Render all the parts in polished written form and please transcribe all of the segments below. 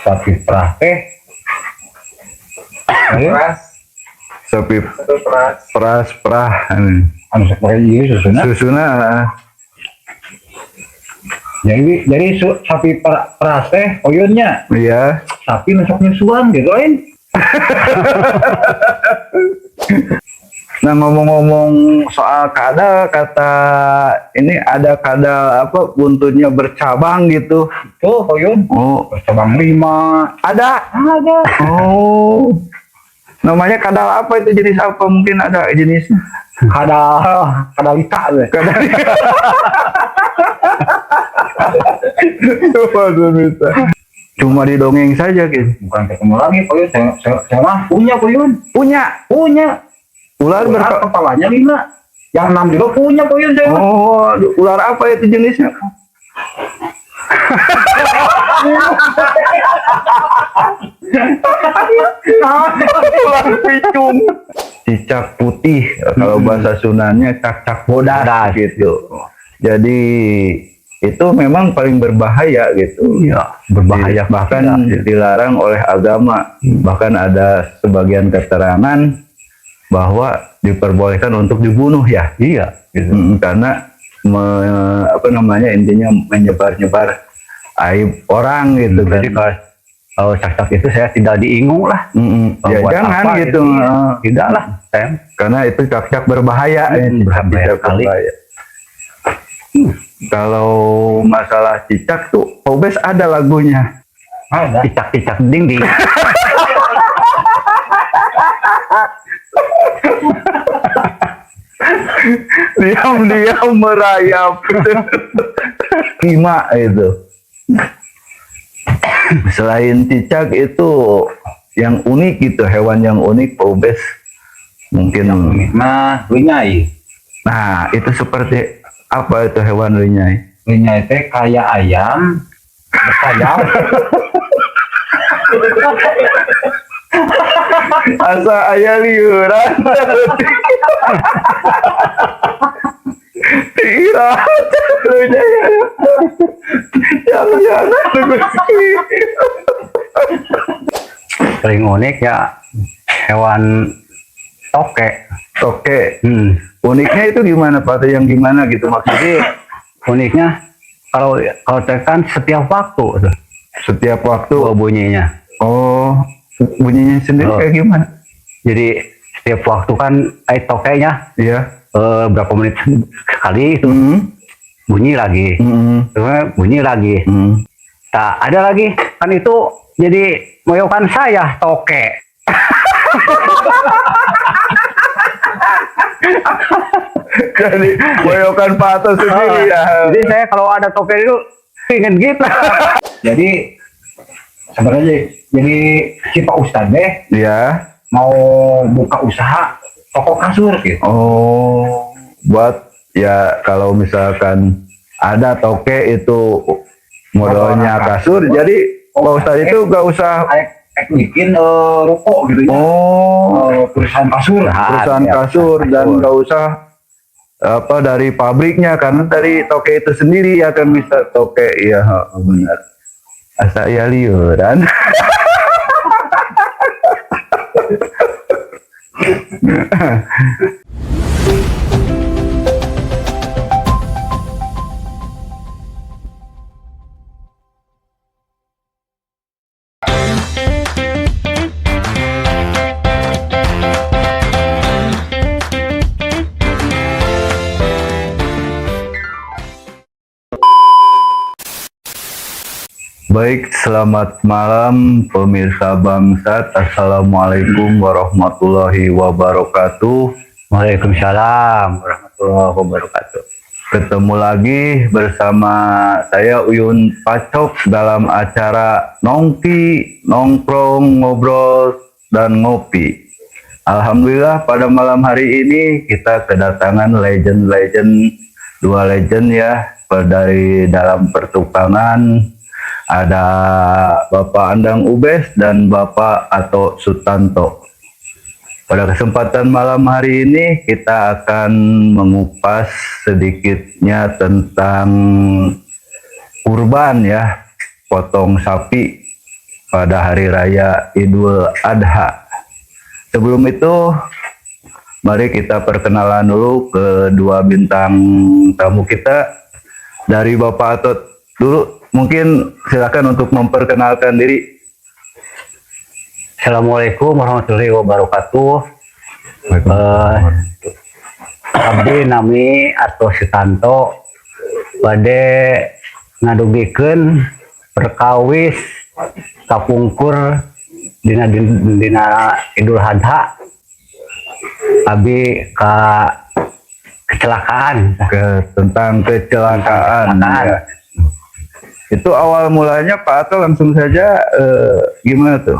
sapi perah teh. Peras. Sapi Peras. perah. Anu seperti ieu susuna. Susuna Jadi sapi peras teh oyunnya. iya. Sapi nusuk nyusuan gitu lain. Nah, ngomong-ngomong soal kadal, kata ini ada kadal apa buntutnya bercabang gitu. Tuh oyun. Oh, Cabang 5. ada. Ada. Oh. Namanya kadal apa itu, jenis apa? Mungkin ada jenisnya. Kadalika deh. Waduh, bisa. Cuma didongeng saja gitu. Bukan ketemu lagi koyun. Saya mah punya koyun. Punya Ular ular kepalanya 5. Yang 6 juga punya koyun saya mah. Oh, ular apa itu jenisnya? Ular picung. Cicak putih, kalau bahasa Sundannya cak-cak bodas gitu. Jadi itu memang paling berbahaya gitu. Iya, berbahaya. Bahkan dilarang oleh agama. Bahkan ada sebagian keterangan bahwa diperbolehkan untuk dibunuh ya. Iya, gitu. Karena intinya menyebar-nyebar aib orang gitu. Jadi kalau cak-cak itu saya tidak diingung lah. Ya Buat jangan apa gitu. Tidak lah, saya. Karena itu cak-cak berbahaya. Berbahaya sekali. Kalau masalah cicak tuh, Obes ada lagunya. Ada. Cicak-cicak dinding. Diam-diam merayap. Kima itu. Selain cicak itu yang unik gitu, hewan yang unik, Obes mungkin. Nah, linyai. Nah, itu seperti apa itu hewan linyai? Linyai teh kayak ayam bersayap. Asa aya liuran. Tira. Jangan. Paling unik ya hewan toke. Toke. Uniknya itu gimana Pak? Atau yang gimana gitu maksudnya? Jadi uniknya kalau kan setiap waktu tuh. Setiap waktu Bunyinya. Oh, bunyinya sendiri kayak gimana? Jadi setiap waktu kan tokenya Iya. berapa menit sekali itu bunyi lagi. Terus bunyi lagi. Tak ada lagi kan itu jadi moyokan saya toke. Jadi boyokan Pak Ato sendiri ya. Jadi saya kalau ada toke itu pengen gitu. Jadi sebenarnya jadi si Pak Ustadz deh Iya. mau buka usaha toko kasur gitu. Oh, buat ya kalau misalkan ada toke itu modalnya kasur, jadi Pak Ustadz itu gak usah bikin ruko gitu ya. Oh, Perusahaan kasur. perusahaan kasur dan gak usah apa dari pabriknya, karena dari toke itu sendiri akan bisa toke. Iya benar. Asa ya liuran. Baik, selamat malam pemirsa Bangsat. Assalamualaikum warahmatullahi wabarakatuh. Waalaikumsalam warahmatullahi wabarakatuh. Ketemu lagi bersama saya Uyun Pacok dalam acara Nongki, Nongkrong, Ngobrol, dan Ngopi. Alhamdulillah pada malam hari ini kita kedatangan legend-legend, dua legend ya, dari dalam pertukangan. Ada Bapak Andang Ubes dan Bapak Ato Sutanto. Pada kesempatan malam hari ini kita akan mengupas sedikitnya tentang kurban ya, potong sapi. pada hari raya Idul Adha. Sebelum itu, mari kita perkenalan dulu kedua bintang tamu kita. Dari Bapak Atot dulu, mungkin silakan untuk memperkenalkan diri. Assalamualaikum warahmatullahi wabarakatuh. Abdi nami Arto Sutanto bade ngadugikeun perkawis kapungkur dina Idul Adha. Abi kecelakaan. Tentang kecelakaan. Ya. Itu awal mulanya Pak Ato langsung saja gimana tuh?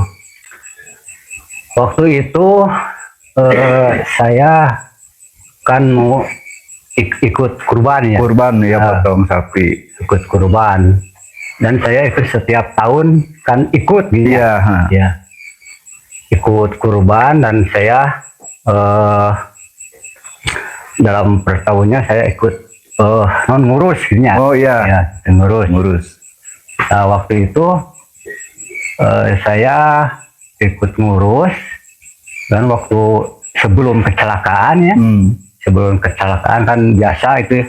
Waktu itu saya kan mau ikut kurban ya. Kurban ya, potong sapi. Ikut kurban. Dan saya itu setiap tahun kan ikut gitu. Iya. Ya. Ikut kurban dan saya dalam per tahunnya saya ikut non ngurus gitu ya. Oh iya. Ya, ngurus. Ngurus. Nah, waktu itu saya ikut ngurus dan waktu sebelum kecelakaan ya, sebelum kecelakaan kan biasa itu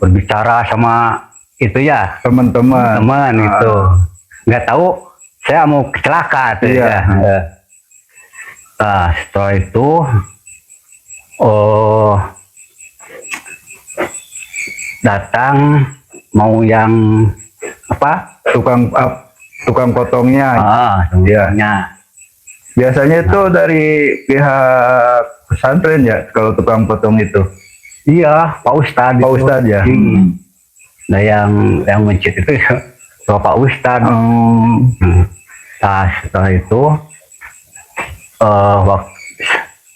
berbicara sama itu ya teman-teman itu, nggak tahu saya mau kecelakaan tuh ya. Nah, setelah itu datang mau yang apa tukang potongnya. Tukangnya. Biasanya itu dari pihak pesantren ya, kalau tukang potong itu. Iya, Pak Ustadz. Pak Ustadz ya. Nah, yang mencit itu Pak Ustadz. Nah, setelah itu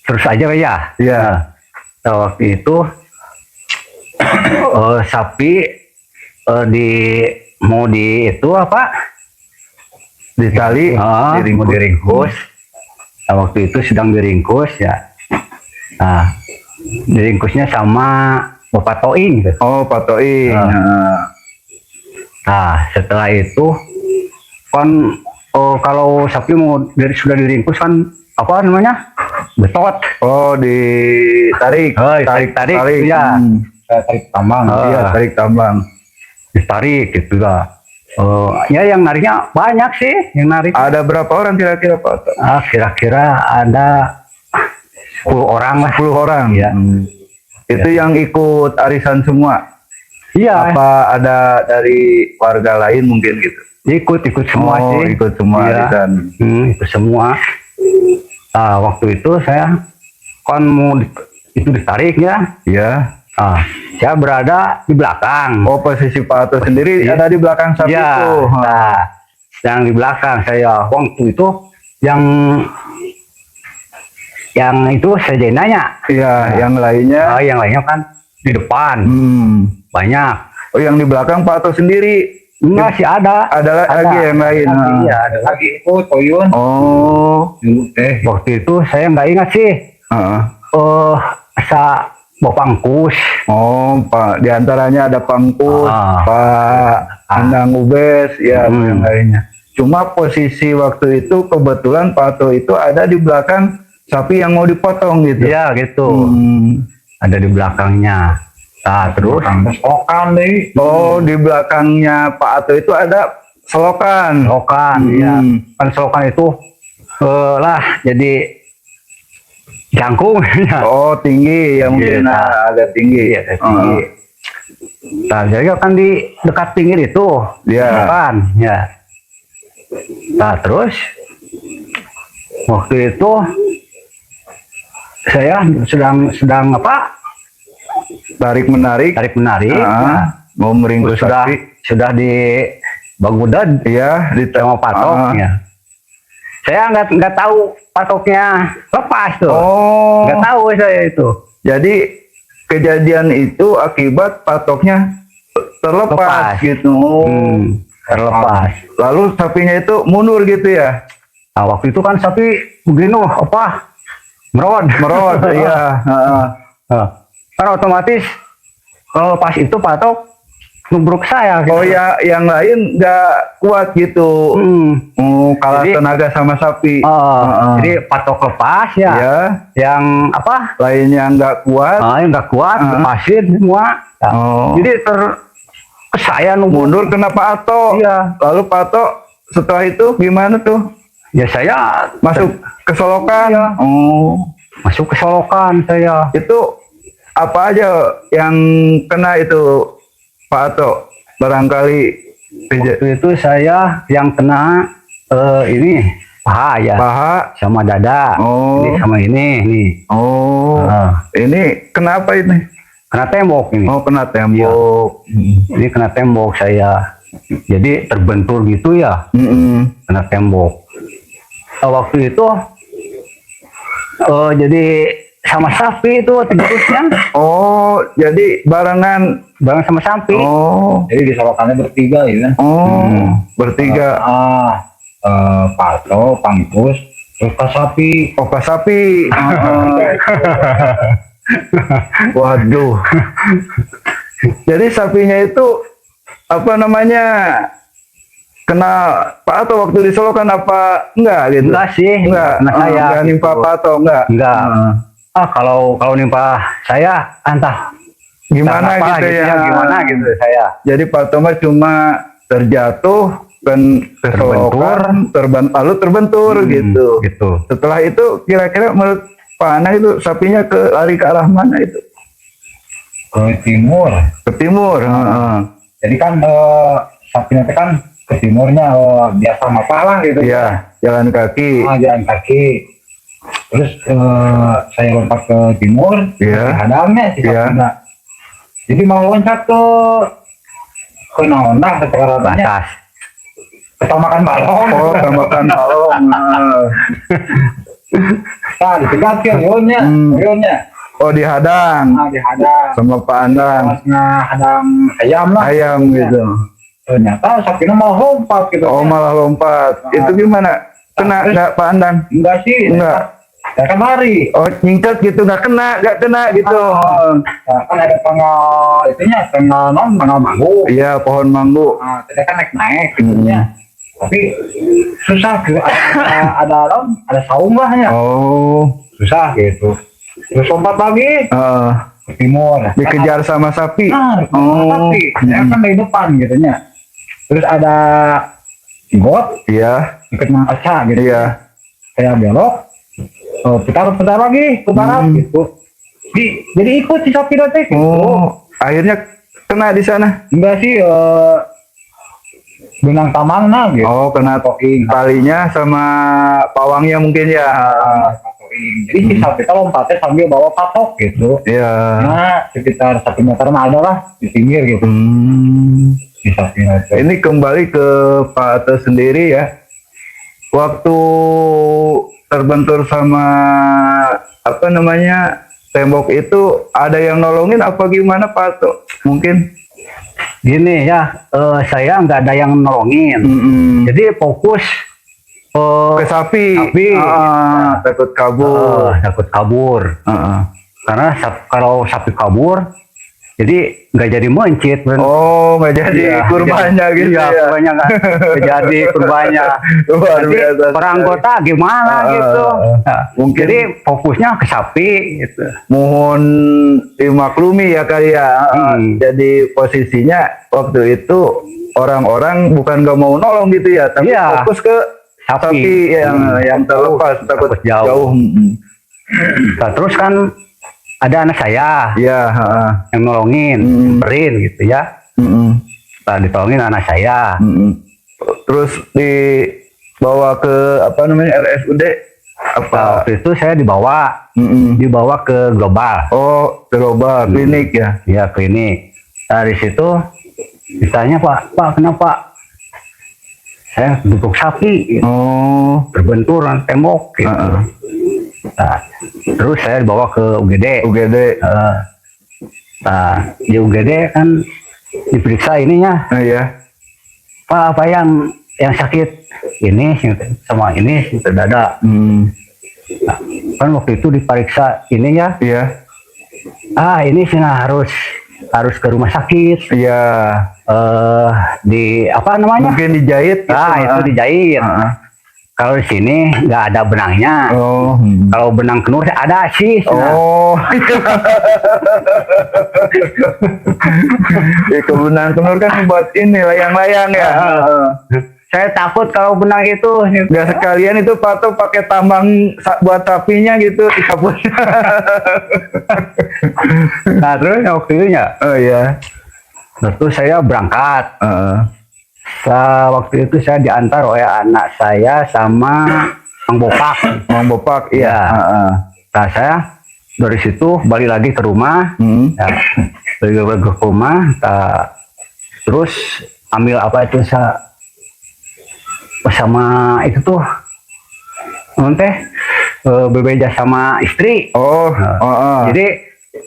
terus aja ya. Iya. Nah, waktu itu sapi mau di itu apa? Ditali, mau diringkus. Nah, waktu itu sedang diringkus ya. Nah, diringkusnya sama Bapak Toing. Gitu. Oh, Pak Toing. Nah, setelah itu kan kalau sapi sudah diringkus kan apa namanya? Betot. Oh, ditarik. Tarik ya. Tarik tambang. Iya, tarik tambang. Ditarik gitu lah. Ya yang nariknya banyak sih, yang narik. Ada berapa orang kira-kira Pak Ato? Kira-kira ada 10 orang lah. 10 orang. Ya. Itu yang ikut arisan semua. Iya. Apa ada dari warga lain mungkin gitu? Ikut semua sih. Ikut semua arisan. Ikut semua. Nah, waktu itu saya kan mau itu ditarik ya. Iya. Nah, saya berada di belakang. Oh, posisi Pak Ato sendiri ada di belakang sapi itu. Nah, yang di belakang saya waktu itu yang itu sejenanya. Iya, yang lainnya. Yang lainnya kan di depan. Banyak. Oh, yang di belakang Pak Ato sendiri. Enggak sih ada. Ada lagi yang lain. Iya, ada lagi itu Toyun. Oh. Waktu itu saya nggak ingat sih. Bapak Angkus. Oh, Pak. Di antaranya ada Pangkus, Pak Andang Ubes, ya, yang lainnya. Cuma posisi waktu itu kebetulan Pak Ato itu ada di belakang sapi yang mau dipotong gitu. Iya, gitu. Ada di belakangnya. Nah, terus selokan nih. Oh, di belakangnya Pak Ato itu ada selokan. Ya. Kan selokan itu jadi jangkung. Oh, tinggi ya mungkin. Agak tinggi. Iya, tinggi. Nah, jadi kan di dekat pinggir itu. Iya. Kan, ya. Nah, terus waktu itu saya sedang apa? Tarik menarik. Mau meringkus sapi. Sudah di Bagudad. Iya, di sama patok. Ya. Saya nggak tahu patoknya lepas tuh. Oh. Nggak tahu saya itu. Jadi kejadian itu akibat patoknya terlepas gitu. Terlepas. Lalu sapinya itu mundur gitu ya. Nah, waktu itu kan sapi begini apa? Merod, iya. Kan otomatis kalau pas itu patok nubruk saya. Gitu. Oh ya, yang lain nggak kuat gitu. Oh, kalah Jadi, tenaga sama sapi. Jadi patok lepas ya. Ya, Yang apa? lainnya nggak kuat. Yang nggak kuat, lepasin semua. Ya. Oh. Jadi ke saya nubruk. Mundur kena Pak Ato. Iya. Lalu Pak Ato setelah itu gimana tuh? Ya saya Masuk ke solokan. Iya. Oh, masuk ke solokan saya. itu apa aja yang kena itu Pak Ato? Barangkali Waktu itu saya yang kena ini paha ya, paha. sama dada, Oh. ini sama ini nih. Oh, ini kenapa ini? Kena tembok ini. Oh, kena tembok. Ini kena tembok saya. Jadi terbentur gitu ya, kena tembok. Waktu itu jadi sama sapi itu tergerusnya. Oh, jadi barengan. Bareng sama sapi. Oh, Jadi di solokannya bertiga ya. oh, bertiga. Pato, Pangkus, terus Pak Sapi. Oh, Pak Sapi. Waduh. Jadi sapinya itu apa namanya? Kena Pak Ato waktu di Solo kan apa enggak gitu? Enggak sih, Enggak. kena saya. Enggak nimpa Pak Ato enggak? Enggak. Kalau nimpa saya entah Gimana apa gitu ya? Gimana gitu saya. Jadi Pak Ato mah cuma terjatuh dan lalu terbentur gitu. Gitu. Setelah itu kira-kira menurut Pak Anang itu sapinya lari ke arah mana itu? Ke timur. Ke timur. Jadi kan sapi nanti kan ke timurnya biasa mapalah gitu. Iya, jalan kaki. Jalan kaki. Terus saya lompat ke timur, Iya. hadangnya si Iya. sapinya. Jadi mau loncat ke nondah ke katanya. Batas. Ketamakan balong. Oh, tambahkan balong. Nah, dicegat ke rionnya. Oh, dihadang Nah, dihadang. sama Pak Andang. Pasnya hadang ayam lah. Ayam gitu. Ternyata sapinya mau lompat gitu. Oh, malah lompat. Itu gimana? Kena nggak Pak Andang? Enggak sih. Enggak. Saya kan lari. Oh, nyingkat gitu, nggak kena gitu. Nah, kan ada tengah manggu. Iya, pohon manggu. Nah, saya kan naik gitunya. Tapi susah gitu. Ada saung lahnya. Oh, Susah gitu. Terus lompat lagi ke timur. dikejar sama sapi. Sapi. Saya kan dari depan gitunya. Terus ada got Iya, ikut mengacak gitu. iya. Saya belok. Putar lagi ke barat gitu. Jadi ikut si sapi nanti gitu. Oh, akhirnya kena di sana. Enggak sih benang tamangna gitu. Oh, kena talinya sama pawangnya mungkin ya. Jadi si sapi itu lompatnya sambil bawa patok gitu. Iya. Nah, sekitar 1 meter ada lah di pinggir gitu. Si sapi nanti. Ini kembali ke Pak Ato sendiri ya. Waktu terbentur sama apa namanya tembok itu ada yang nolongin apa gimana Pak Ato? Mungkin Gini ya, saya nggak ada yang nolongin. Jadi fokus ke sapi. Takut kabur. takut kabur. Karena kalau sapi kabur, jadi nggak jadi mencit. Oh, nggak jadi Iya, kurbannya gitu iya, ya. kurbannya nggak jadi kurbannya. Luar Jadi biasa. per anggota gimana gitu. Nah, mungkin jadi fokusnya ke sapi gitu. mohon dimaklumi ya kali ya. Jadi posisinya waktu itu orang-orang bukan nggak mau nolong gitu ya, tapi Iya. fokus ke sapi yang terlepas takut jauh. Nah, terus kan ada anak saya Iya, yang nolongin, nyamperin gitu ya. Nah, ditolongin anak saya. Terus dibawa ke apa namanya RSUD apa? Waktu itu saya dibawa ke global. Oh, global klinik ya. Ya, klinik. Dari situ ditanya, Pak kenapa? Saya duduk sapi, Oh, berbenturan tembok gitu. Nah, terus saya dibawa ke UGD. UGD. Nah, di UGD kan diperiksa ininya. Iya. Pak, apa yang sakit? Ini sama ini dada. Nah, kan waktu itu diperiksa ini ya. Iya. Ini sih harus harus ke rumah sakit. Iya. Di apa namanya? Mungkin dijahit. Ah, itu dijahit. Heeh. Kalau di sini nggak ada benangnya. Oh. Kalau benang kenur ada sih. Oh. Ya, kebenaran kenur kan buat ini layang-layang ya. Saya takut kalau benang itu. Nggak sekalian itu patok pakai tambang buat sapinya gitu dikaput. Nah terus waktu itu ya, Oh iya. terus saya berangkat. Heeh. Waktu itu saya diantar oleh anak saya sama Mang Bopak. Mang Bopak, iya. Ya. Heeh. Nah saya dari situ balik lagi ke rumah. Ya, balik lagi ke rumah. Terus ambil apa itu saya sama itu tuh teh berbeda sama istri. Oh, heeh. Jadi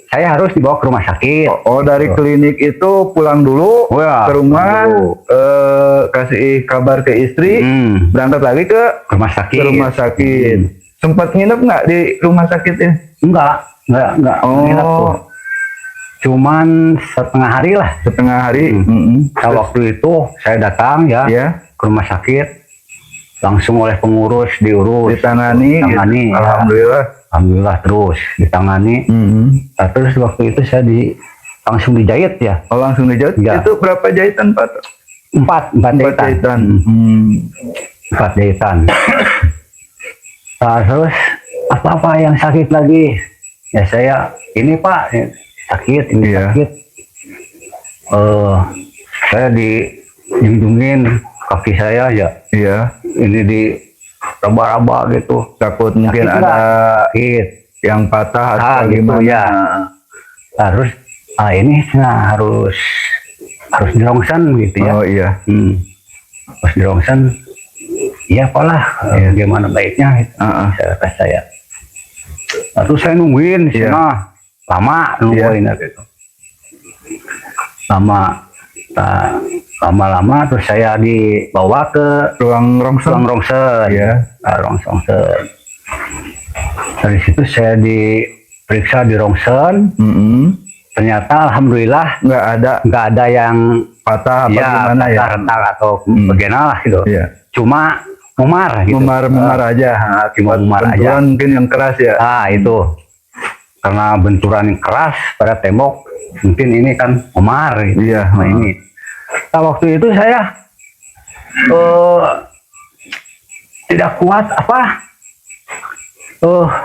saya harus dibawa ke rumah sakit. Oh, dari klinik itu pulang dulu Oh, ya, ke rumah, pulang dulu. kasih kabar ke istri, berangkat lagi ke Rumah sakit. rumah sakit. Sempat nginep nggak di rumah sakit ini? Enggak nginep tuh. Oh, Cuman setengah hari lah. setengah hari. Nah, waktu itu saya datang ya Ya, ke rumah sakit, langsung oleh pengurus diurus, ditangani. Ditangani, Gitu. ya. Alhamdulillah. Alhamdulillah terus ditangani. Nah, terus waktu itu saya langsung dijahit ya, Oh, langsung dijahit. Ya. Itu berapa jahitan, Pak? empat Empat jahitan. jahitan. 4 jahitan. Nah, terus apa yang sakit lagi? Ya saya ini Pak sakit, ini Iya. sakit. Saya dijunjungin kaki saya ya, Iya. ini di raba-raba gitu. Takut mungkin Sakit ada nggak? Sakit. yang patah atau Gitu gimana. ya. Harus ini harus dirongsen gitu ya. Oh iya. Harus dirongsen. Iya apalah, gimana baiknya gitu. Kata saya. Terus saya nungguin di Iya. sana lama nungguin gitu. Lama-lama terus saya dibawa ke Ruang rongsen. ruang rongsen. Iya. Ruang rongsen. Dari situ saya diperiksa di rongsen. Ternyata alhamdulillah nggak ada yang Patah apa ya, gimana ya? retak atau bagaimana lah gitu. Iya. Cuma memar gitu. Memar aja. Cuma memar aja. Benturan mungkin yang keras ya. Itu karena benturan yang keras pada tembok, mungkin ini kan memar gitu. Iya. Nah, ini. Nah, waktu itu saya tidak kuat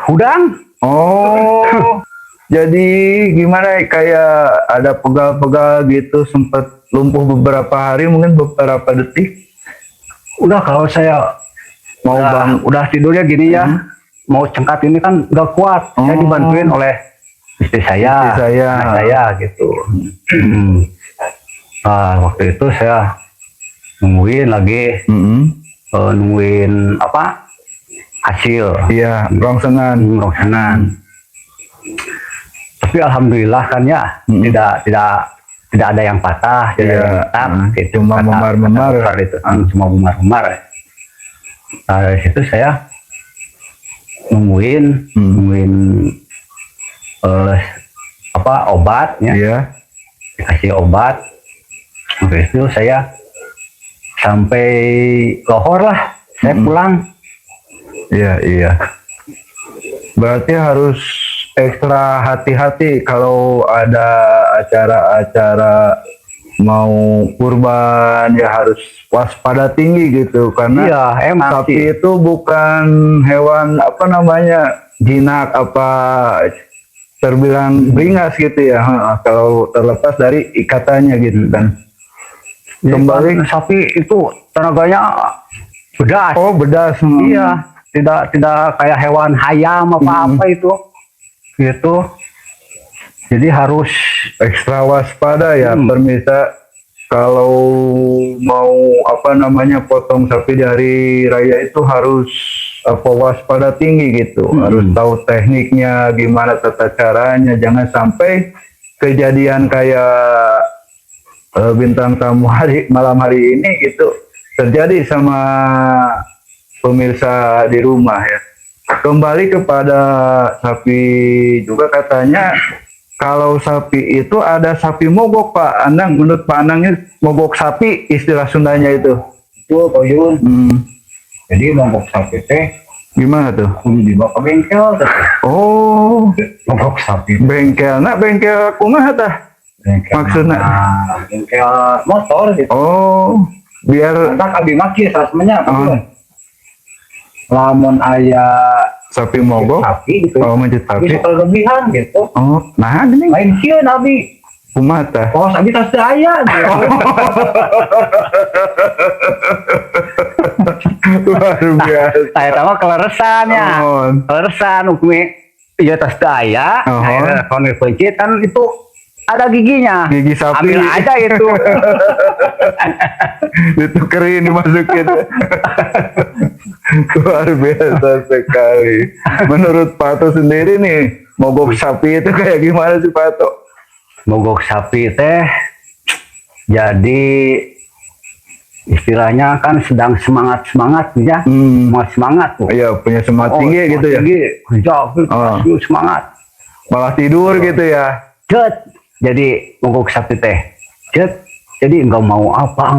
hudang. Oh. Jadi gimana ya, kayak ada pegal-pegal gitu, sempat lumpuh beberapa hari, mungkin beberapa detik. Udah kalau saya mau udah tidurnya gini ya, mau cengkat ini kan nggak kuat. Saya dibantuin oleh istri saya, anak saya gitu. Nah, waktu itu saya nungguin lagi, nungguin hasil. Iya, rongsenan. Tapi alhamdulillah kan ya, tidak ada yang patah, tidak ada yang retak, gitu. Cuma memar-memar. Cuma memar-memar. Nah, dari situ saya nungguin obat ya. Iya. Dikasih obat. Habis itu saya sampai lohor lah, saya pulang. Iya. Berarti harus ekstra hati-hati kalau ada acara-acara mau kurban, ya harus waspada tinggi gitu, karena sapi itu bukan hewan jinak terbilang beringas gitu ya, kalau terlepas dari ikatannya gitu kan. Kembali sapi itu tenaganya bedas. Oh, bedas. Iya, tidak kayak hewan hayam apa itu. Gitu. Jadi harus ekstra waspada ya, permisa. Kalau mau potong sapi di hari raya itu harus waspada tinggi gitu. Harus tahu tekniknya, gimana tata caranya, jangan sampai kejadian kayak bintang tamu malam hari ini itu terjadi sama pemirsa di rumah ya. Kembali kepada sapi juga, katanya kalau sapi itu ada sapi mogok Pak Anang, menurut Pak Anangnya mogok sapi istilah Sundanya itu. Itu Koyun. Hmm. Jadi mogok sapi teh Gimana tuh? kudu dibawa ke bengkel teh. Oh, Mogok sapi. bengkel. Nah, bengkel kumaha tah? Bengkel. Maksudnya? Bengkel motor gitu. Oh, biar Tak abi maki sasmanya Oh. lamun aya sapi mogok. sapi gitu. Oh, mencit sapi. Bisa kelebihan gitu. Oh, nah ini Lain sieun abi. kumaha tah? Oh, sapi tas teu aya gitu. Luar biasa. Saya tahu keleresannya. Oh. Keleresan ukmi iya tas daya. Oh. Akhirnya kalau pencit kan itu ada giginya. Gigi sapi. Ambil aja itu. Ditukerin dimasukin. Luar biasa sekali. Menurut Pato sendiri nih, mogok sapi itu kayak gimana sih Pato? Mogok sapi teh jadi istilahnya kan sedang semangat ya. Semangat tuh. Iya, punya semangat tinggi semangat gitu ya. tinggi. Kerja, Oh. semangat. Malah tidur gitu ya. Cet. Jadi mogok sapi teh. Cet. Jadi nggak mau apa.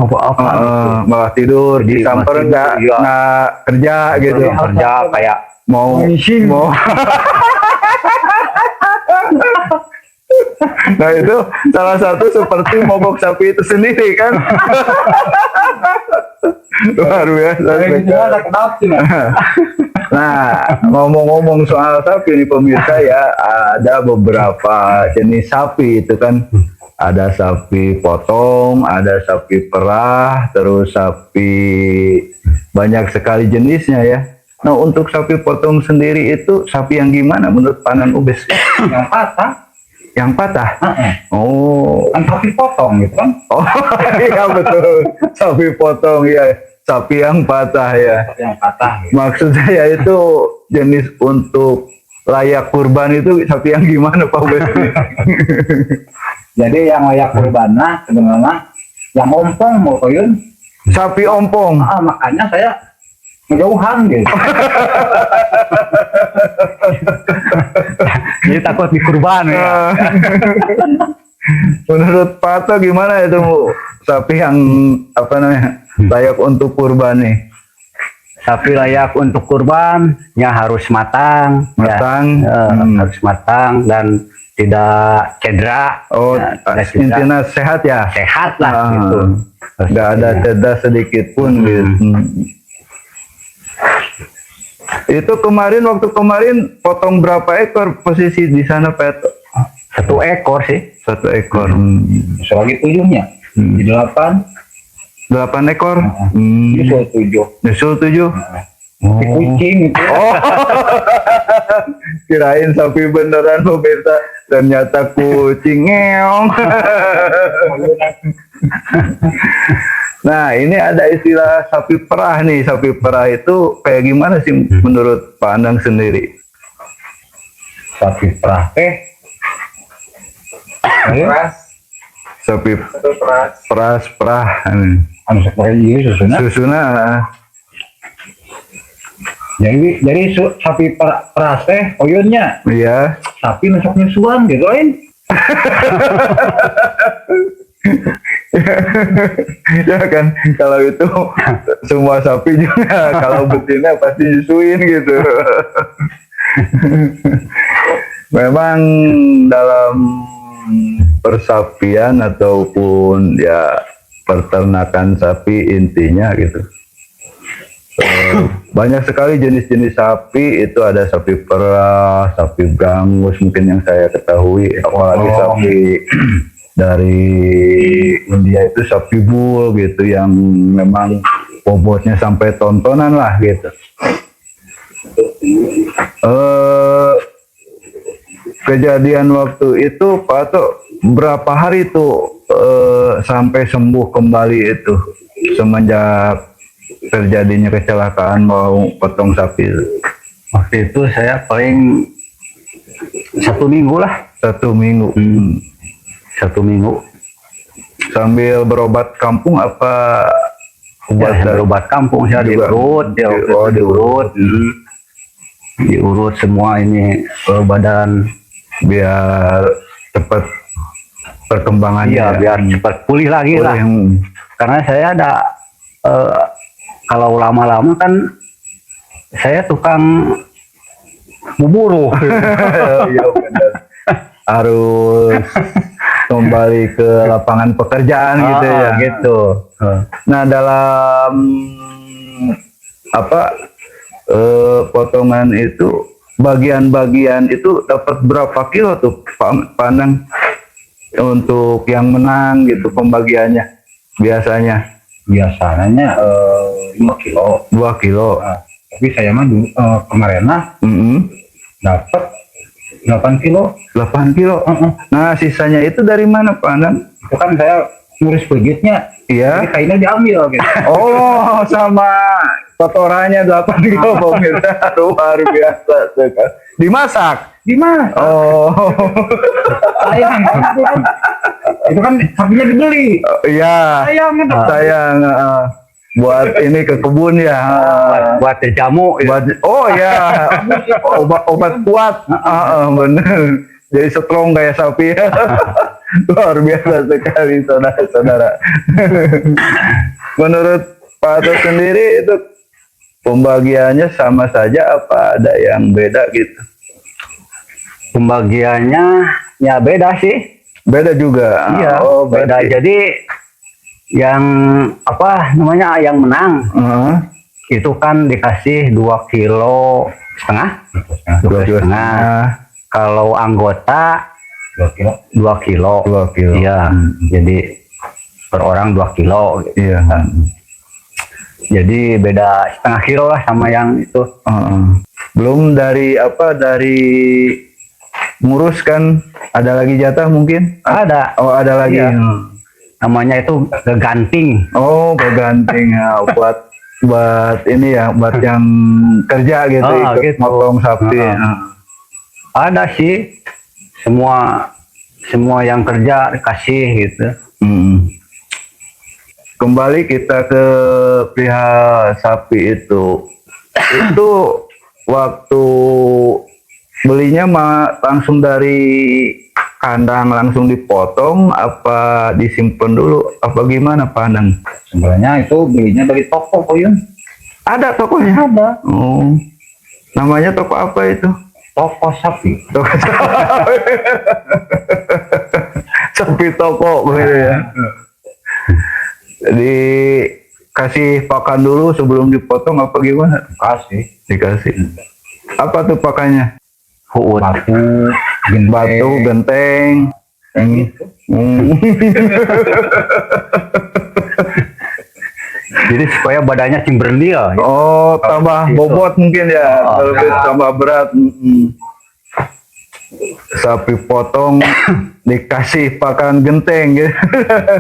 Malah tidur di Jadi samper malah nggak tidur, iya. nggak kerja gitu. Kerja kayak Mau mau. Nah itu salah satu seperti mogok sapi itu sendiri kan. Luar biasa. Nah, ngomong-ngomong soal sapi nih pemirsa ya, ada beberapa jenis sapi itu kan. Ada sapi potong, ada sapi perah, terus sapi banyak sekali jenisnya ya. Nah, untuk sapi potong sendiri itu sapi yang gimana menurut Panan Ubes? Yang patah. Yang patah? Heeh. Oh, Kan sapi potong gitu kan. oh iya betul. Sapi potong ya, sapi yang patah ya. Yang patah gitu. Maksud saya itu jenis untuk layak kurban itu sapi yang gimana Pak Ubes? Jadi yang layak kurbannya sebenarnya yang ompong mau Koyun. Sapi ompong. Makanya saya ngejauhan gitu. jadi takut dikurban ya. Menurut Pato gimana itu sapi yang apa namanya layak untuk kurban nih? Sapi layak untuk kurbannya harus matang. Matang. Ya. Harus matang dan tidak cedera. Oh, Ya, tidak cedera. intinya sehat ya. Sehat lah Ah. gitu. Nggak ada cedera sedikit pun gitu. Itu waktu kemarin potong berapa ekor posisi di sana Pato? 1 ekor sih. 1 ekor. Selagi 7-nya. Di 8. 8 ekor. Nyusul 7. Nyusul 7. Di kucing gitu. Oh. Kirain sapi beneran pemirsa, ternyata kucing ngeong. Nah, ini ada istilah sapi perah nih. Sapi perah itu kayak gimana sih menurut Pak Anang sendiri? Sapi perah teh. Sapi perah. Anu seperti itu susuna. Susuna. Jadi sapi perah teh Koyunnya Iya. sapi nusuk nyusuan gitu lain. Ya kan, kalau itu semua sapi juga kalau betina pasti nyusuin gitu. Memang dalam persapian ataupun ya peternakan sapi intinya gitu. Banyak sekali jenis-jenis sapi, itu ada sapi perah, sapi brangus mungkin yang saya ketahui, apalagi sapi dari India itu sapi bull gitu yang memang bobotnya sampai tontonan lah gitu. Kejadian waktu itu Pak Ato berapa hari tuh sampai sembuh kembali itu semenjak terjadinya kecelakaan mau potong sapi? Waktu itu saya paling 1 minggu lah. 1 minggu. 1 minggu. Sambil berobat kampung apa? Berobat kampung saya diurut, diurut semua ini badan biar cepat perkembangannya. Iya, biar cepat pulih lagi lah. Karena saya ada kalau lama-lama kan saya tukang memburu. Iya benar. Harus kembali ke lapangan pekerjaan gitu ya. Gitu. Nah, dalam apa potongan itu bagian-bagian itu dapat berapa kilo tuh Pak Anang untuk yang menang gitu pembagiannya biasanya? Biasanya 5 kilo. 2 kilo. Nah, tapi saya mah dulu kemarin dapat 8 kilo. 8 kilo. Nah, sisanya itu dari mana Pak Anang? Itu kan saya ngurus pegitnya. Iya. Jadi kainnya diambil gitu. Oh, sama kotorannya 8 kilo pemirsa. Luar biasa sekali. Dimasak? Gimana? Oh. Sayang. Itu kan sapinya dibeli. Iya. Sayang kan. Sayang. Buat ini ke kebun ya. Buat jamu. Buat, oh ya. Obat kuat. Bener. Jadi strong kayak sapi. Luar biasa sekali saudara-saudara. Menurut Pak Ato sendiri itu pembagiannya sama saja apa ada yang beda gitu? Pembagiannya ya beda sih. Beda juga. Iya, Oh, beda. berarti. Jadi yang apa namanya yang menang itu kan dikasih 2,5 kilo. 2,5 kilo. Kalau anggota 2 kilo. 2 kilo. 2 kilo. Iya. Jadi per orang 2 kilo. Gitu. Iya. Jadi beda setengah kilo lah sama yang itu. Belum dari ngurus kan ada lagi jatah mungkin? Ada. Oh, ada lagi. Iya. Namanya itu keganting. Oh, keganting ya buat ini ya, buat yang kerja gitu, ikut gitu. motong sapi. Ada sih. Semua yang kerja dikasih gitu. Kembali kita ke perihal sapi itu waktu belinya langsung dari kandang langsung dipotong apa disimpan dulu apa gimana Pak Anang? Sebenarnya itu belinya dari toko Koyun. Ada tokonya? Ada. Oh, namanya toko apa itu? Toko sapi. Toko sapi toko gitu ya. Jadi kasih pakan dulu sebelum dipotong apa gimana? Dikasih. Apa tuh pakannya? Huut. Batu, genteng. Jadi supaya badannya cimberlil. Ya. Oh, tambah bobot mungkin ya, lebih tambah berat. Sapi potong dikasih pakan genteng gitu.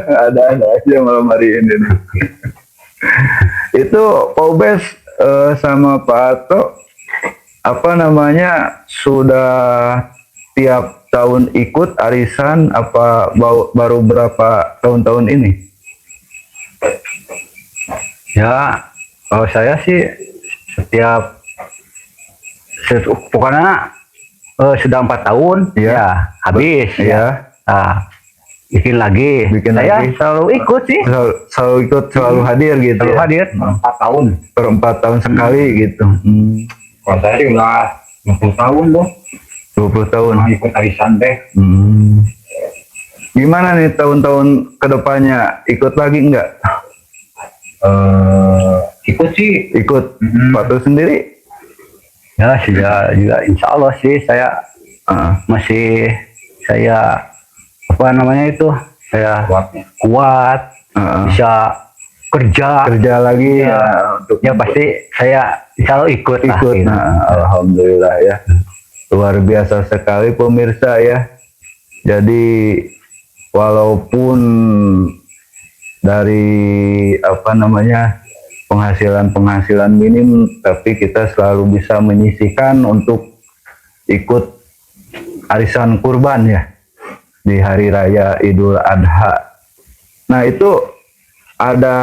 Ada aja malam hari ini. Itu Pak Ubes sama Pak Ato apa namanya sudah tiap tahun ikut arisan apa baru berapa tahun-tahun ini? Ya, kalau saya sih setiap pokoknya sudah 4 tahun, ya habis. Ya. Nah, bikin lagi. Saya lagi. selalu ikut sih. Selalu ikut, selalu hadir gitu. Selalu ya? hadir. 4 tahun. Per 4 tahun sekali gitu. Kalau saya sih udah 20 tahun loh. 20 tahun. Ikut arisan deh. Gimana nih tahun-tahun kedepannya? Ikut lagi enggak? Ikut sih. Ikut. Pak Ato sendiri? Ya, juga insya Allah sih saya masih apa namanya itu saya kuat bisa kerja lagi ya, untuk ya pasti saya selalu ikut lah, gitu. Nah, alhamdulillah ya, luar biasa sekali pemirsa ya. Jadi walaupun dari apa namanya penghasilan minim, tapi kita selalu bisa menyisihkan untuk ikut arisan kurban ya di hari raya Idul Adha. Nah itu ada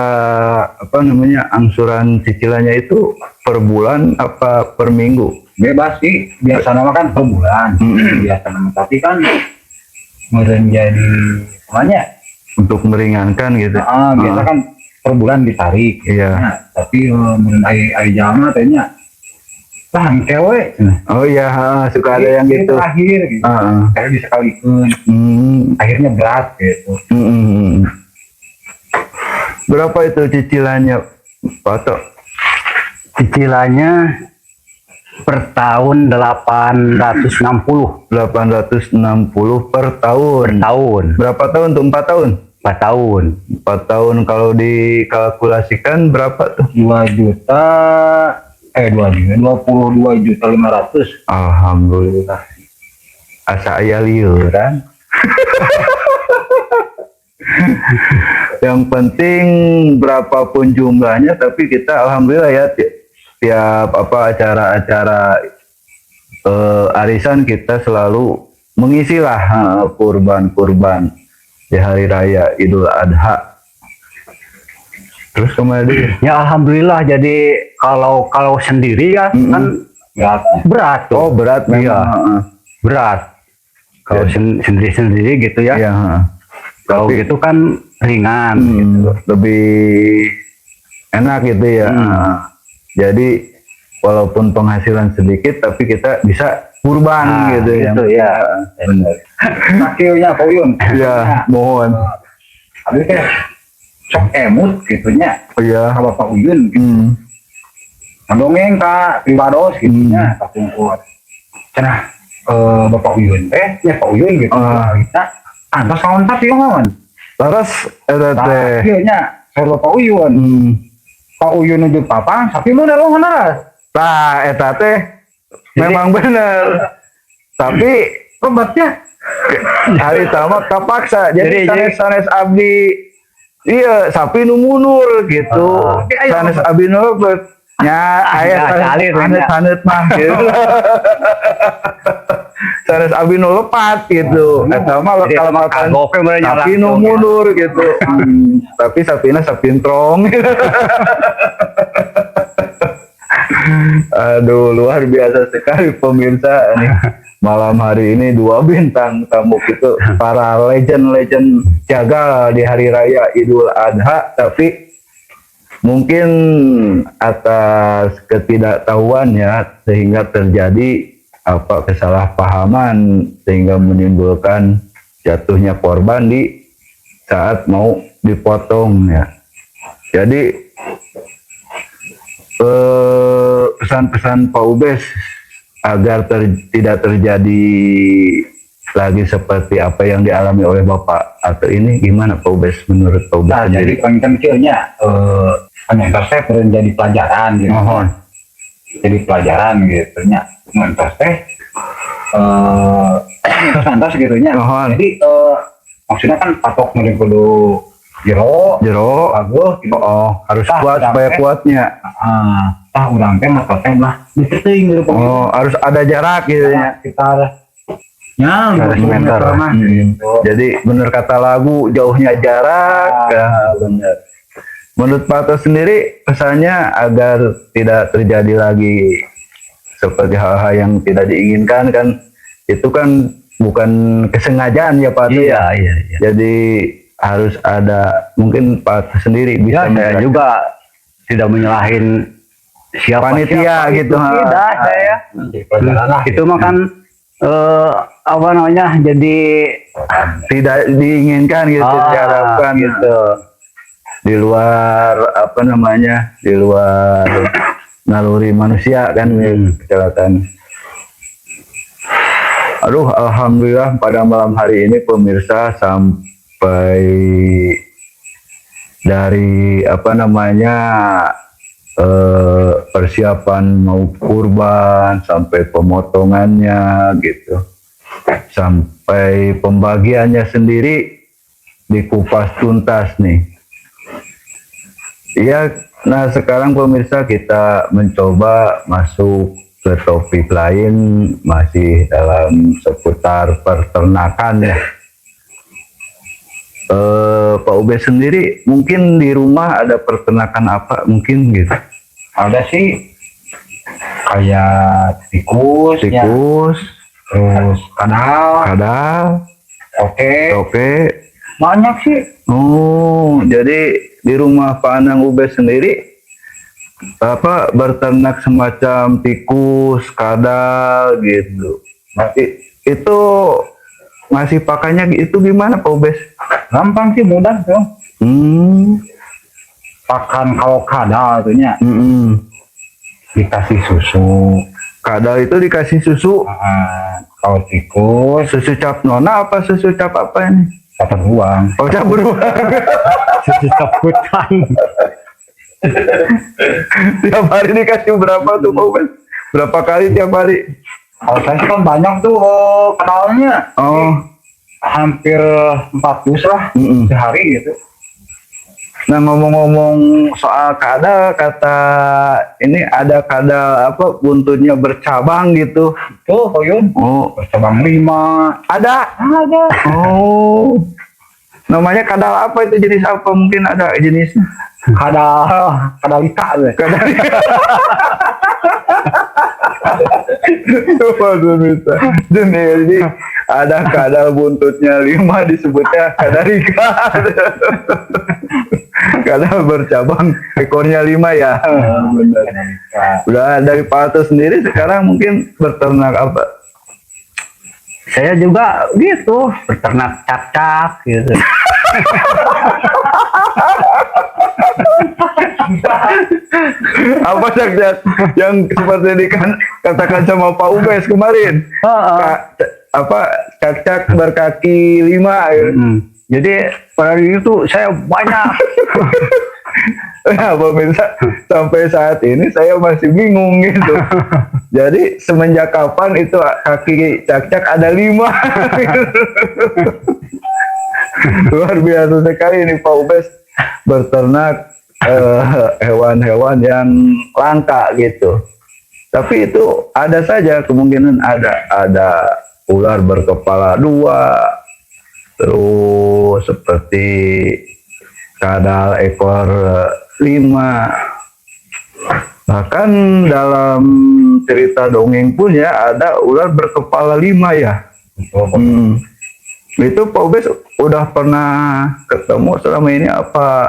apa namanya angsuran cicilannya itu per bulan apa per minggu? Bebas sih, biasa nama kan per bulan. Biasa nama, tapi kan meren jadi namanya. untuk meringankan gitu. Biasa kan per bulan ditarik. Iya. Nah, tapi meren ai jama tanya lah cewek. Oh iya, suka ada yang gitu. Terakhir gitu. Saya bisa kalikan. Akhirnya berat gitu. Berapa itu cicilannya, Pak Tok? Cicilannya per tahun 860 860 per tahun. per tahun. Berapa tahun tuh? 4 tahun? 4 tahun. 4 tahun kalau dikalkulasikan berapa tuh? 22.500. Alhamdulillah. Asa aya liuran. Yang penting berapapun jumlahnya, tapi kita alhamdulillah ya tiap acara-acara arisan kita selalu mengisilah kurban-kurban di hari raya Idul Adha. Terus kemudian Ya alhamdulillah, jadi kalau sendiri ya kan berat tuh. oh berat memang. Iya. Berat. Kalau sendiri-sendiri gitu ya. Iya, Kalau Tapi- gitu kan ringan gitu. lebih enak gitu ya. Jadi walaupun penghasilan sedikit tapi kita bisa kurban gitu ya. Gitu ya. Benar. Akhirnya Pak Uyun. Ya, mohon. Habis teh sok emut gitunya. Ya. Kalau Pak Uyun gitu. Ngedongeng ka Pribados gitunya ka Pungkur. Cenah Bapak Uyun teh, ya Pak Uyun gitu. Kita antos kontak ieu ngawan. Terus eta teh. Ieu nya sarua Pak Uyun. Pak Uyun nuju papang, sapi mana lo mana? Nah, eta teh memang bener. Tapi Obatnya hari tamat kapaksa. Jadi Jadi- sanes abdi iya sapi nu mundur gitu. Sanes abdi nu lebet. Nya aya kali itu, nya. sanes mah gitu. Sanes abdi nu lepat gitu. Eta mah Jadi kalau emang makan kagoknya bener sapi langsung, nu ya. mundur gitu. Tapi sapina sapintrong. Aduh, luar biasa sekali pemirsa nih. Malam hari ini 2 bintang tamu itu para legend-legend jagal di hari raya Idul Adha, tapi mungkin atas ketidaktahuan ya sehingga terjadi kesalahpahaman sehingga menimbulkan jatuhnya korban di saat mau dipotong ya. Jadi pesan-pesan Pak Ubes agar tidak terjadi lagi seperti apa yang dialami oleh Bapak atau ini gimana Pak Ubes, menurut Pak Ubes Nah, jadi sendiri? kecilnya penyentas teh perlu jadi pelajaran gitu. Mohon. Jadi pelajaran gitu nya. Penyentas teh penyentas gitu nya. Mohon. Jadi maksudnya kan patok meureun kudu jero, bagus gitu. Harus Tah, kuat urang supaya teh. kuatnya. Urang teh mah teh lah diteuing gitu. Harus ada jarak gitu ya. Sekitar nya 100 meter. mah gitu. Jadi benar kata lagu, jauhnya jarak. Ya, benar. Menurut Pak Tos sendiri pesannya agar tidak terjadi lagi seperti hal-hal yang tidak diinginkan kan, itu kan bukan kesengajaan ya Pak Tos. Iya. Jadi harus ada, mungkin Pak Tos sendiri bisa Ya, saya juga tidak menyalahin siapa panitia gitu. Tidak, saya. Jadi pelajaran lah. Itu mah kan apa namanya, jadi Tidak diinginkan gitu, diharapkan gitu. di luar di luar naluri manusia kan kecelakaan. Aduh, alhamdulillah pada malam hari ini pemirsa sampai dari persiapan mau kurban sampai pemotongannya gitu, sampai pembagiannya sendiri dikupas tuntas nih. Iya, nah sekarang pemirsa kita mencoba masuk ke topik lain, masih dalam seputar peternakan ya. Pak Ubed sendiri mungkin di rumah ada peternakan apa mungkin gitu? Ada sih kayak tikus, ya. Tikus, Terus kadal, kadal, Oke. Banyak sih. Oh, jadi di rumah Pak Anang Ubes sendiri berternak semacam tikus, kadal gitu. Itu ngasih pakannya itu gimana Pak Ubes? Gampang sih, mudah tuh. Pakan kalau kadal tuhnya dikasih susu. Kadal itu dikasih susu. Kalau tikus Susu cap nona apa susu cap apa ini? dapat uang. Oh, cap beruang. Susu caputan. Tiap hari dikasih berapa tuh Pak Ubes? Berapa kali tiap hari? Kalau saya sih kan banyak tuh kadalnya. Oh, Hampir 400 lah sehari gitu. nah ngomong-ngomong soal kadal, kata ini ada kadal apa buntutnya bercabang gitu. Tuh, Koyun. Oh, Bercabang 5. ada. Oh, namanya kadal apa itu, jenis apa? Mungkin ada jenisnya. Kadalika tuh. Waduh, bisa. Jadi ada kadal buntutnya 5 disebutnya kadalika. Kadal bercabang ekornya 5 ya. Benar. Udah dari Pak Ato sendiri sekarang mungkin berternak apa? Saya juga gitu, berternak cak-cak gitu. Apa cak-cak yang seperti dikatakan sama Pak Ubes kemarin? Apa cak-cak berkaki 5 gitu. Jadi pada itu saya banyak. Nah, pemirsa, sampai saat ini saya masih bingung gitu. Jadi semenjak kapan itu kaki cak-cak ada 5? Luar biasa sekali ini Pak Ubes berternak hewan-hewan yang langka gitu. Tapi itu ada saja kemungkinan ada ular berkepala 2, terus seperti kadal ekor 5. Bahkan dalam cerita dongeng pun ya ada ular berkepala 5 ya. Itu Pak Ubes udah pernah ketemu selama ini apa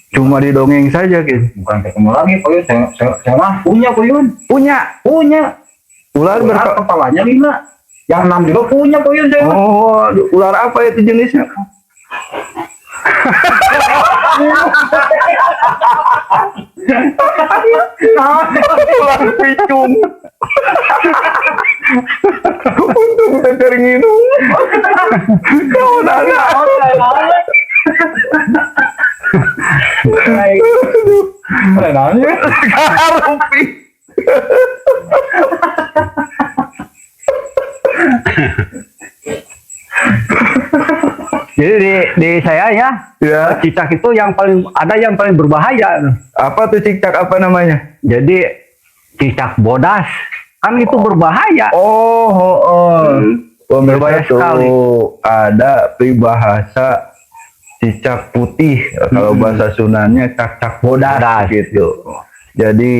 cuma di dongeng saja gitu? Bukan ketemu lagi, Koyun. Saya mah punya, Koyun. Punya ular Kepalanya 5. Yang 6 juga punya, Koyun. Saya. Oh, ular apa itu jenisnya? Ular picung. Untuk belajar nginum. Kau nanya. Ada namanya. Karupi. Jadi di saya ya, cicak itu yang paling berbahaya. Apa tuh cicak, apa namanya? Jadi cicak bodas kan itu berbahaya. Berbahaya sekali. Ada peribahasa cicak putih, kalau bahasa Sundannya cacak bodas gitu. Jadi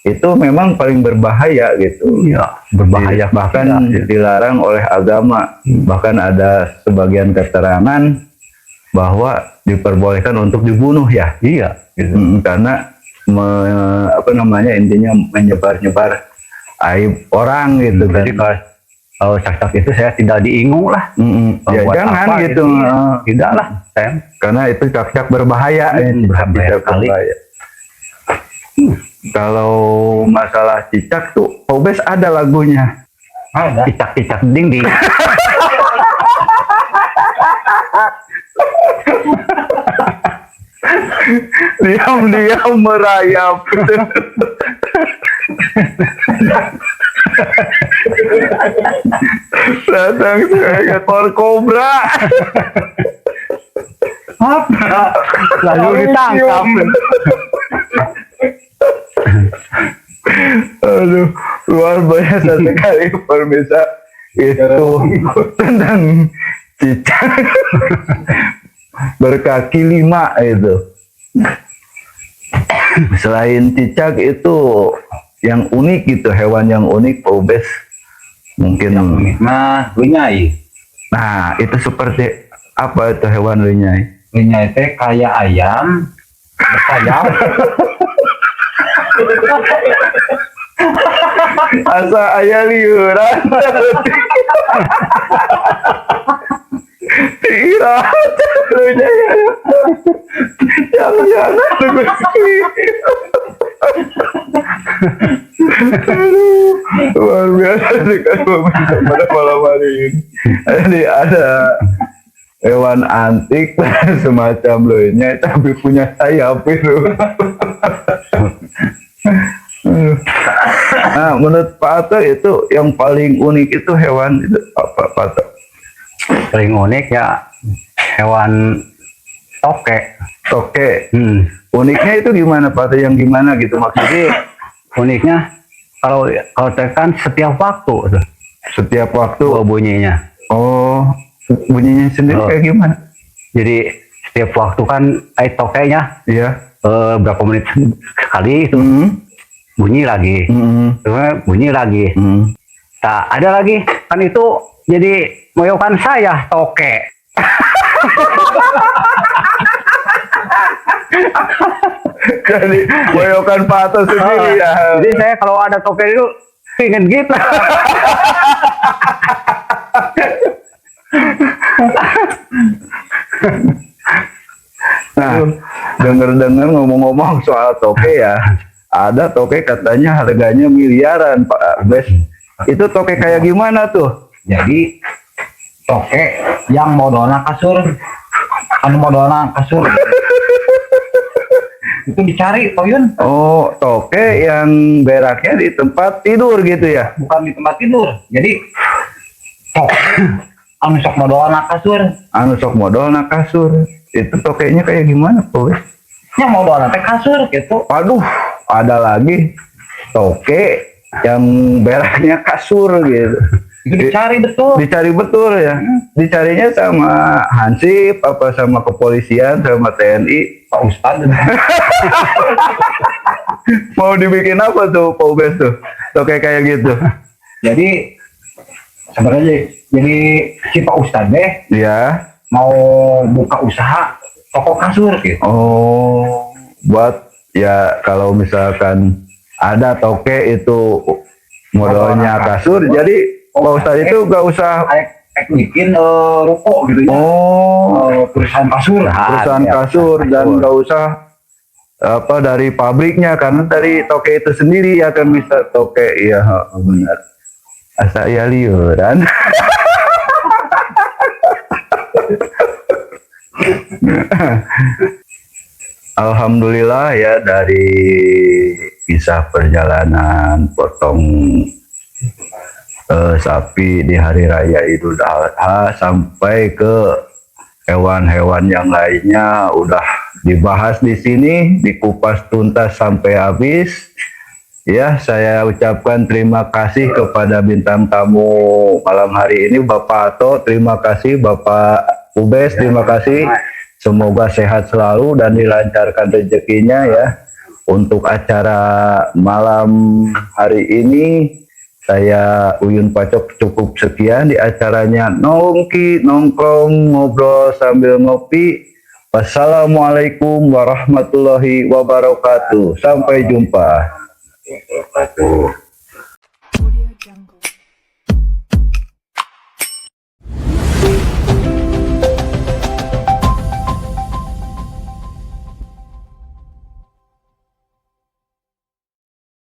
itu memang paling berbahaya gitu. Iya, berbahaya bahkan dilarang oleh agama. Bahkan ada sebagian keterangan bahwa diperbolehkan untuk dibunuh ya. Iya, gitu. Karena intinya menyebar-nyebar aib orang gitu. Jadi kalau cacak itu saya tidak diingung lah. Ya jangan apa, gitu. Tidak lah, saya. Karena itu cacak berbahaya. Berbahaya. Kalau masalah cicak tuh, Pak Ubes ada lagunya. Ada. Cicak-cicak dinding. Diam-diam merayap. Datang seekor kobra. Lalu ditangkap. Aduh, luar biasa sekali pemirsa. Itu tentang cicak berkaki 5 itu. Selain cicak itu yang unik gitu, hewan yang unik Pak Ubes mungkin Nah, bunyai. Nah, itu seperti apa itu hewan lunyai? Lunyai teh kayak ayam bersayap. Asa aya liuran. Tira lunyai. Jangan luar biasa dengan pemirsa pada malam hari ini. Ini ada hewan antik semacam lunyai tapi punya sayap itu. Nah, menurut Pak Ato itu yang paling unik itu hewan itu apa, Pak Ato? Paling unik ya hewan toke. Toke. Hmm. Uniknya itu gimana Pak Ato? Yang gimana gitu maksudnya? Jadi uniknya kalau tekan setiap waktu tuh Setiap waktu. bunyinya. Oh, bunyinya sendiri Oh. kayak gimana? Jadi setiap waktu kan tokenya Iya. berapa menit sekali itu bunyi lagi, terus bunyi lagi. Tak ada lagi kan itu jadi moyokan saya toke. Jadi boyokan Pak Ato sendiri ya. Jadi saya kalau ada toke itu pengen gitu. Nah, dengar-dengar ngomong-ngomong soal toke ya, ada toke katanya harganya miliaran Pak Bes. Itu toke kayak gimana tuh? Jadi toke yang modalna kasur, modalna kasur itu dicari Toyun, Oh, toke yang beraknya di tempat tidur gitu ya? bukan di tempat tidur. Jadi toke anu sok modalna kasur, Anu sok modal na kasur. Itu tokenya kayak gimana Pak Bes? yang modalna teh kasur gitu. Waduh, ada lagi toke yang beraknya kasur gitu. Itu dicari betul. Dicari betul ya. Dicarinya sama Hansip apa sama kepolisian sama TNI. Pak Ustad. Mau dibikin apa tuh Pak Ubes tuh? Toke kayak gitu. Jadi sebenarnya jadi si Pak Ustad deh Ya. mau buka usaha toko kasur gitu. Oh, buat ya kalau misalkan ada toke itu modalnya kasur, jadi Pak Ustadz itu gak usah. Kayak bikin ruko gitu ya. Oh, Perusahaan kasur. perusahaan ya, kasur dan kasur. gak usah apa dari pabriknya karena dari toke itu sendiri ya kan bisa toke iya benar. Asa ya liuran. Alhamdulillah ya dari kisah perjalanan potong sapi di hari raya Idul Adha sampai ke hewan-hewan yang lainnya udah dibahas di sini, dikupas tuntas sampai habis. Ya, saya ucapkan terima kasih kepada bintang tamu malam hari ini Bapak Ato, terima kasih Bapak Ubes, terima kasih. Semoga sehat selalu dan dilancarkan rezekinya ya. Untuk acara malam hari ini saya Uyun Pacok cukup sekian di acaranya Nongki Nongkrong Ngobrol Sambil Ngopi. Wassalamualaikum warahmatullahi wabarakatuh. Sampai jumpa. Wabarakatuh.